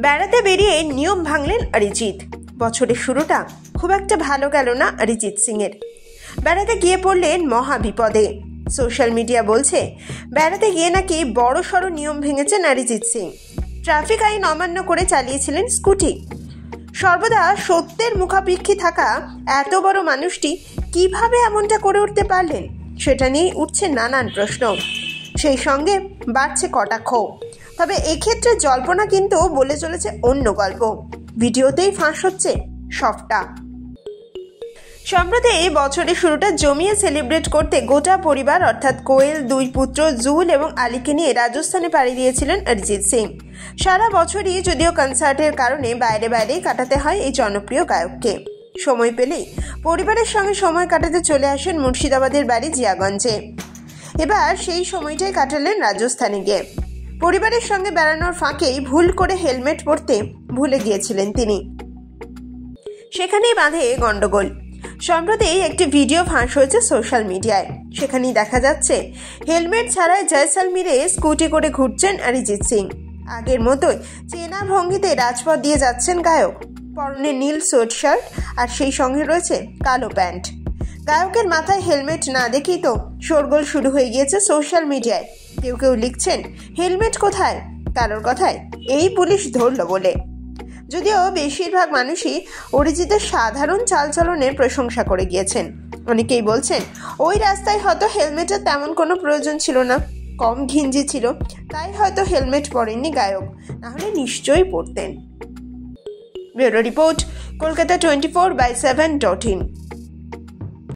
বেড়াতে বেরিয়ে নিয়ম ভাঙলেন অরিজিৎ। বছরের শুরুটা খুব একটা ভালো গেল না অরিজিৎ সিংয়ের। বেড়াতে গিয়ে পড়লেন মহা বিপদে। সোশ্যাল মিডিয়া বলছে বেড়াতে গিয়ে নাকি বড় সড় নিয়ম ভেঙেছেন অরিজিৎ সিং। ট্রাফিক আইন অমান্য করে চালিয়েছিলেন স্কুটি। সর্বদা সত্যের মুখাপেক্ষী থাকা এত বড় মানুষটি কিভাবে এমনটা করে উঠতে পারলেন, সেটা নিয়ে উঠছে নানান প্রশ্ন। সেই সঙ্গে বাড়ছে কটাক্ষ। তবে এক্ষেত্রে জল্পনা কিন্তু বলে চলেছে অন্য গল্প। ভিডিওতেই ফাঁস হচ্ছে সবটা। সম্প্রতি এই বছরের শুরুটা জমিয়ে সেলিব্রেট করতে গোটা পরিবার অর্থাৎ কোয়েল, দুই পুত্র জুল এবং আলীকে নিয়ে রাজস্থানে পাড়ি দিয়েছিলেন অরিজিৎ সিং। সারা বছরই যদিও কনসার্টের কারণে বাইরেই কাটাতে হয় এই জনপ্রিয় গায়ককে। সময় পেলেই পরিবারের সঙ্গে সময় কাটাতে চলে আসেন মুর্শিদাবাদের বাড়ি জিয়াগঞ্জে। এবার সেই সময়টাই কাটালেন রাজস্থানে গিয়ে। পরিবারের সঙ্গে বেড়ানোর ফাঁকেই ভুল করে হেলমেট পরতে ভুলে গিয়েছিলেন তিনি। সেখানেই বাঁধে গন্ডগোল। সম্প্রতি একটি ভিডিও ফাঁস হয়েছে সোশ্যাল মিডিয়ায়। সেখানেই দেখা যাচ্ছে হেলমেট ছাড়াই জয়সলমীরে স্কুটি করে ঘুরছেন অরিজিৎ সিং। আগের মতোই চেনা ভঙ্গিতে রাজপথ দিয়ে যাচ্ছেন গায়ক। পরনে নীল সোয়েট শার্ট আর সেই সঙ্গে রয়েছে কালো প্যান্ট। গায়কের মাথায় হেলমেট না দেখেই তো শোরগোল শুরু হয়ে গিয়েছে সোশ্যাল মিডিয়ায়। কেউ লিখছেন হেলমেট কোথায়, কারোর কথায় এই পুলিশ ধরল বলে। যদিও বেশিরভাগ মানুষই অরিজিতের সাধারণ চালচলনের প্রশংসা করে গিয়েছেন। অনেকেই বলছেন ওই রাস্তায় হয়তো হেলমেটের তেমন কোনো প্রয়োজন ছিল না, কম ঘিঞ্জি ছিল, তাই হয়তো হেলমেট পরেননি গায়ক, নাহলে নিশ্চয়ই পরতেন। Bureau report, Kolkata 24/7.in।